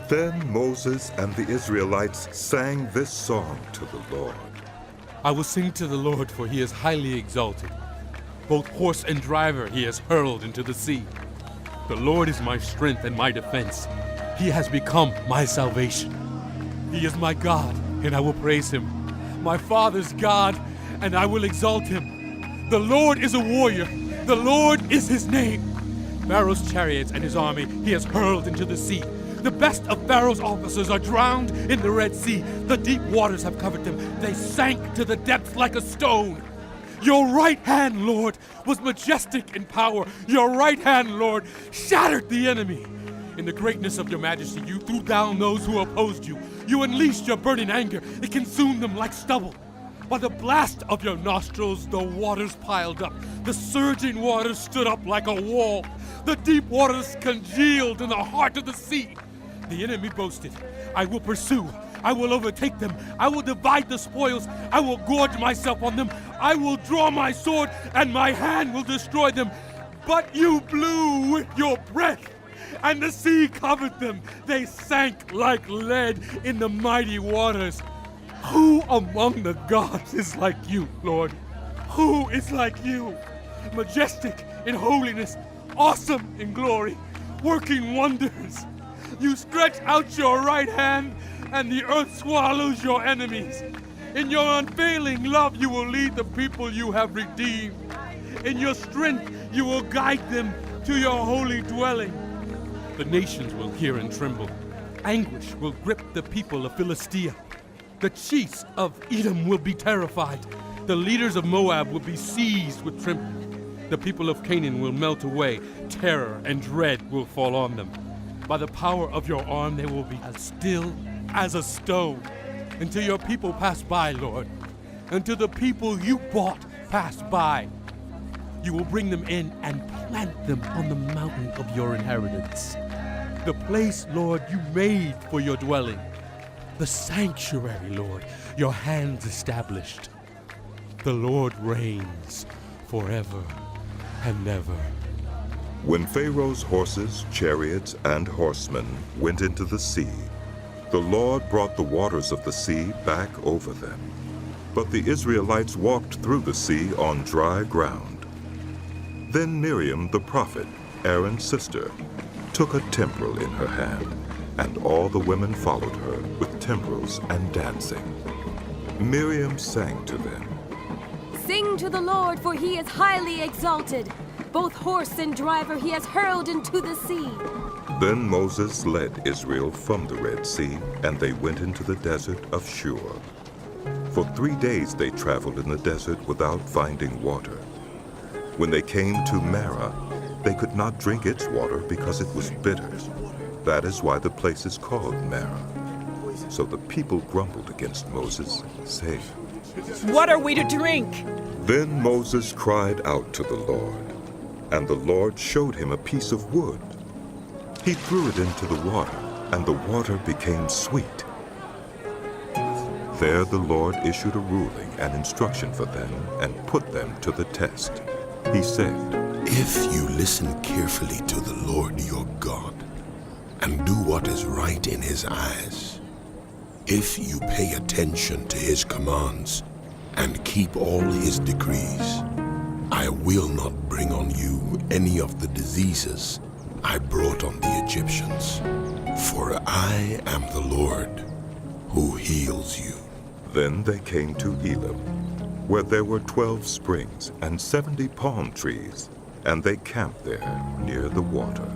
Then Moses and the Israelites sang this song to the Lord. I will sing to the Lord, for he is highly exalted. Both horse and driver he has hurled into the sea. The Lord is my strength and my defense. He has become my salvation. He is my God, and I will praise him. My father's God, and I will exalt him. The Lord is a warrior. The Lord is his name. Pharaoh's chariots and his army he has hurled into the sea. The best of Pharaoh's officers are drowned in the Red Sea. The deep waters have covered them. They sank to the depths like a stone. Your right hand, Lord, was majestic in power. Your right hand, Lord, shattered the enemy. In the greatness of your majesty, you threw down those who opposed you. You unleashed your burning anger. It consumed them like stubble. By the blast of your nostrils, the waters piled up. The surging waters stood up like a wall. The deep waters congealed in the heart of the sea. The enemy boasted, I will pursue. I will overtake them. I will divide the spoils. I will gorge myself on them. I will draw my sword, and my hand will destroy them. But you blew with your breath, and the sea covered them. They sank like lead in the mighty waters. Who among the gods is like you, Lord? Who is like you? Majestic in holiness, awesome in glory, working wonders. You stretch out your right hand, and the earth swallows your enemies. In your unfailing love, you will lead the people you have redeemed. In your strength, you will guide them to your holy dwelling. The nations will hear and tremble. Anguish will grip the people of Philistia. The chiefs of Edom will be terrified. The leaders of Moab will be seized with trembling. The people of Canaan will melt away. Terror and dread will fall on them. By the power of your arm, they will be as still as a stone. Until your people pass by, Lord. Until the people you bought pass by. You will bring them in and plant them on the mountain of your inheritance. The place, Lord, you made for your dwelling. The sanctuary, Lord, your hands established. The Lord reigns forever and ever. When Pharaoh's horses, chariots, and horsemen went into the sea, the Lord brought the waters of the sea back over them. But the Israelites walked through the sea on dry ground. Then Miriam the prophet, Aaron's sister, took a timbrel in her hand, and all the women followed her with timbrels and dancing. Miriam sang to them, Sing to the Lord, for he is highly exalted. Both horse and driver he has hurled into the sea. Then Moses led Israel from the Red Sea, and they went into the desert of Shur. For 3 days they traveled in the desert without finding water. When they came to Marah, they could not drink its water because it was bitter. That is why the place is called Marah. So the people grumbled against Moses, saying, What are we to drink? Then Moses cried out to the Lord, and the Lord showed him a piece of wood. He threw it into the water, and the water became sweet. There the Lord issued a ruling and instruction for them and put them to the test. He said, If you listen carefully to the Lord your God and do what is right in his eyes, if you pay attention to his commands and keep all his decrees, I will not bring on you any of the diseases I brought on the Egyptians, for I am the Lord who heals you. Then they came to Elim, where there were 12 springs and 70 palm trees, and they camped there near the water.